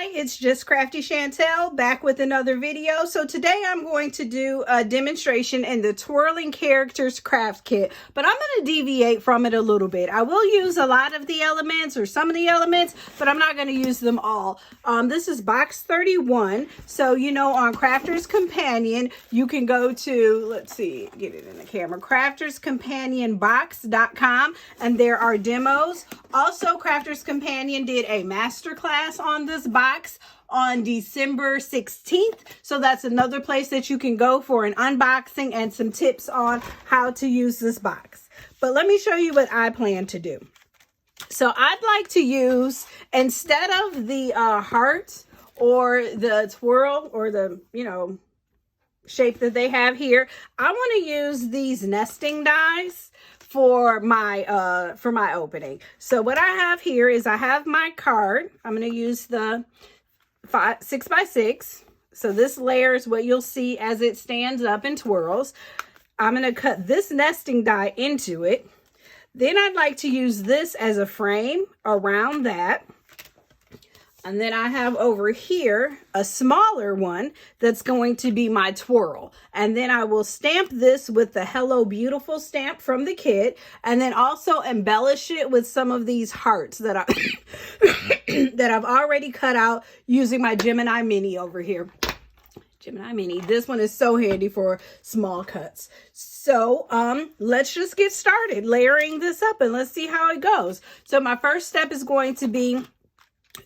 Hi, it's just Crafty Chantel back with another video. So today I'm going to do a demonstration in the Twirling Characters craft kit, but I'm going to deviate from it a little bit. I will use a lot of the elements or some of the elements, but I'm not going to use them all. This is box 31. So, you know, on Crafter's Companion, you can go to, let's see, get it in the camera, crafterscompanionbox.com, and there are demos. Also, Crafter's Companion did a masterclass on this box on December 16th. So that's another place that you can go for an unboxing and some tips on how to use this box. But let me show you what I plan to do. So I'd like to use, instead of the heart or the twirl or the, you know, shape that they have here, I want to use these nesting dies for my opening. So what I have here is I have my card. I'm going to use the 6x6. So this layer is what you'll see as it stands up and twirls. I'm going to cut this nesting die into it. Then I'd like to use this as a frame around that. And then I have over here a smaller one that's going to be my twirl. And then I will stamp this with the Hello Beautiful stamp from the kit. And then also embellish it with some of these hearts that, that I've already cut out using my Gemini Mini over here. Gemini Mini. This one is so handy for small cuts. So let's just get started layering this up and let's see how it goes. So my first step is going to be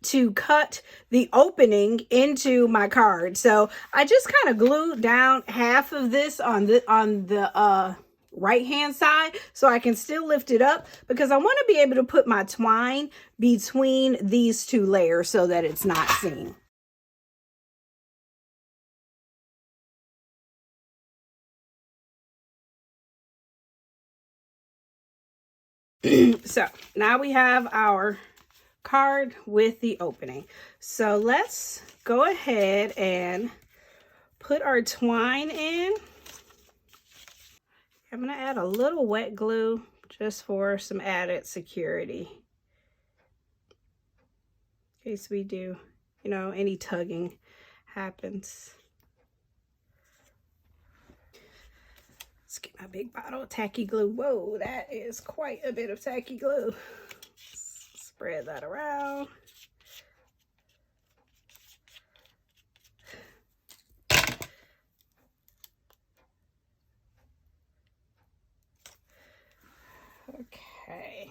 to cut the opening into my card. So I just kind of glued down half of this on the right hand side so I can still lift it up, because I want to be able to put my twine between these two layers so that it's not seen. So now we have our card with the opening. So let's go ahead and put our twine in. I'm going to add a little wet glue just for some added security, in case we do, you know, any tugging happens. Let's get my big bottle of tacky glue. Whoa, that is quite a bit of tacky glue. Spread that around. Okay.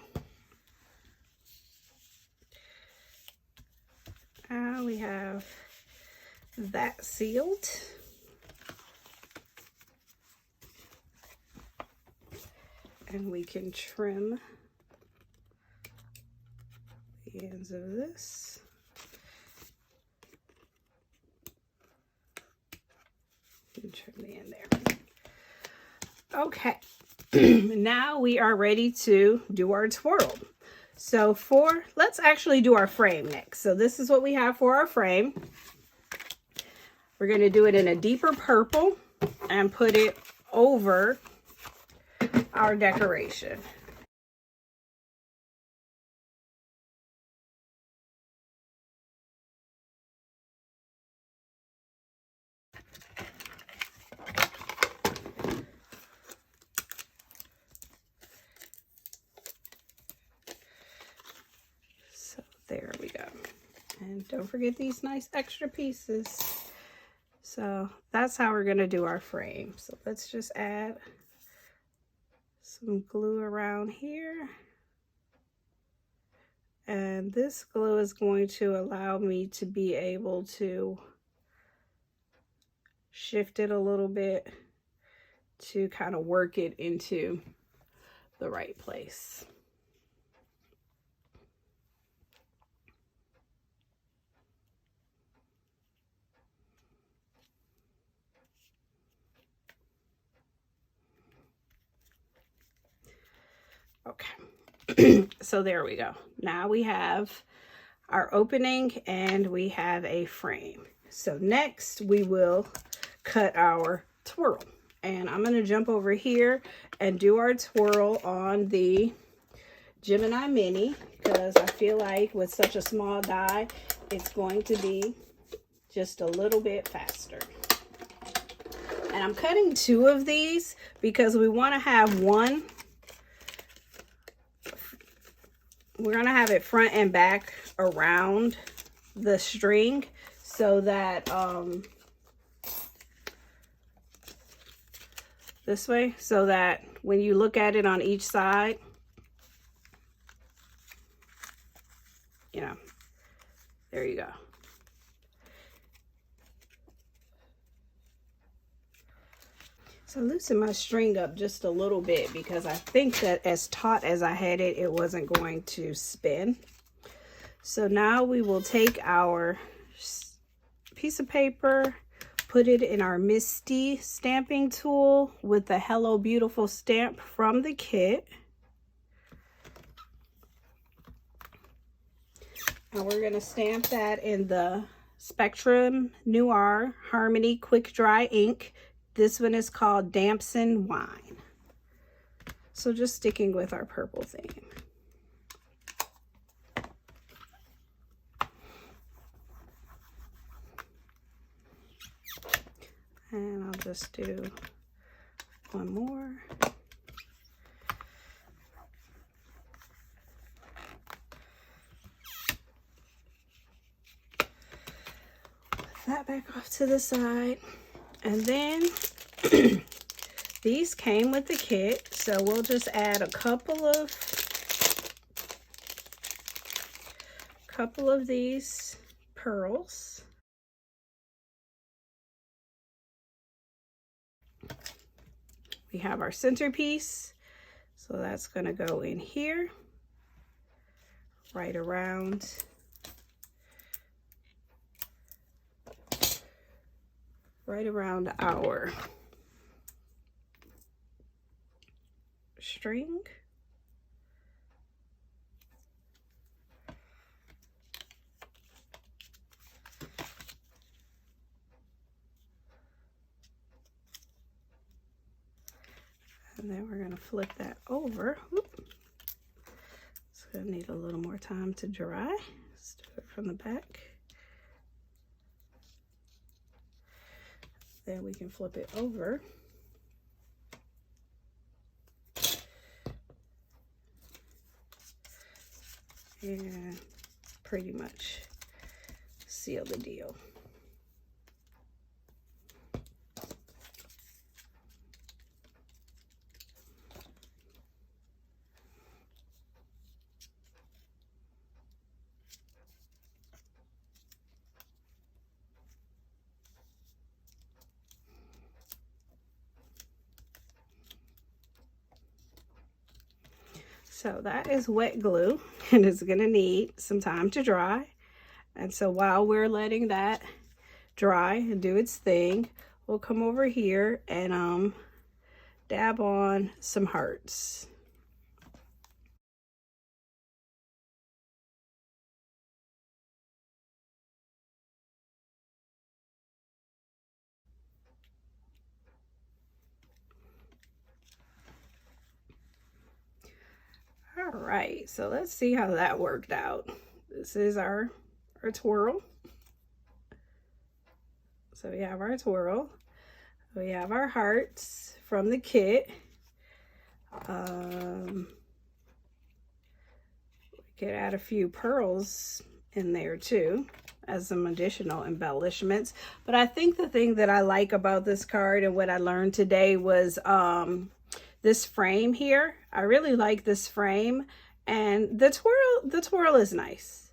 Now we have that sealed. And we can trim the ends of this. And trim the end there. Okay. Now we are ready to do our twirl. So let's actually do our frame next. So this is what we have for our frame. We're going to do it in a deeper purple and put it over our decoration. So there we go. And don't forget these nice extra pieces. So that's how we're going to do our frame. So let's just add some glue around here, and this glue is going to allow me to be able to shift it a little bit to kind of work it into the right place. Okay, so there we go. Now we have our opening and we have a frame. So next we will cut our twirl. And I'm going to jump over here and do our twirl on the Gemini Mini, because I feel like with such a small die, it's going to be just a little bit faster. And I'm cutting 2 of these because we want to have one. We're going to have it front and back around the string so that this way, so that when you look at it on each side, you know, there you go. So loosen my string up just a little bit because I think that as taut as I had it, it wasn't going to spin. So now we will take our piece of paper, put it in our Misty stamping tool with the Hello Beautiful stamp from the kit. And we're going to stamp that in the Spectrum Noir Harmony Quick Dry ink. This one is called Damson Wine. So just sticking with our purple theme. And I'll just do one more. Put that back off to the side. And then these came with the kit, so we'll just add a couple of these pearls. We have our centerpiece, so that's going to go in here, right around our string. And then we're going to flip that over. It's going to need a little more time to dry. Let's do it from the back. Then we can flip it over. And pretty much seal the deal. So that is wet glue, and it's going to need some time to dry. And so while we're letting that dry and do its thing, we'll come over here and dab on some hearts. All right, so let's see how that worked out. This is our twirl. So we have our twirl. We have our hearts from the kit. We could add a few pearls in there too as some additional embellishments. But I think the thing that I like about this card and what I learned today was this frame here. I really like this frame, and the twirl is nice.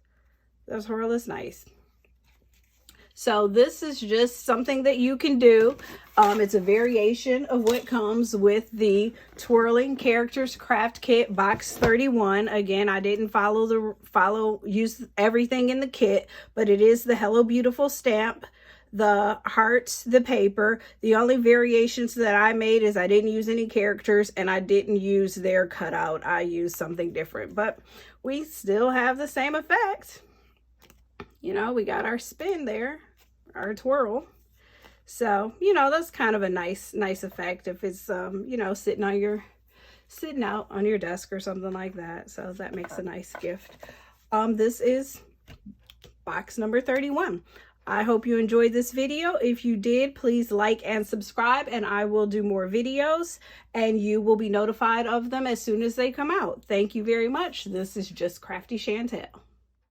The twirl is nice. So this is just something that you can do. It's a variation of what comes with the Twirling Characters Craft Kit Box 31. Again, I didn't use everything in the kit, but it is the Hello Beautiful stamp, the hearts, the paper. The only variations that I made is I didn't use any characters and I didn't use their cutout. I used something different, but we still have the same effect. You know, we got our spin there, our twirl. So, you know, that's kind of a nice effect if it's, you know, sitting out on your desk or something like that. So that makes a nice gift. This is box number 31. I hope you enjoyed this video. If you did, please like and subscribe, and I will do more videos and you will be notified of them as soon as they come out. Thank you very much. This is Just Crafty Chantel.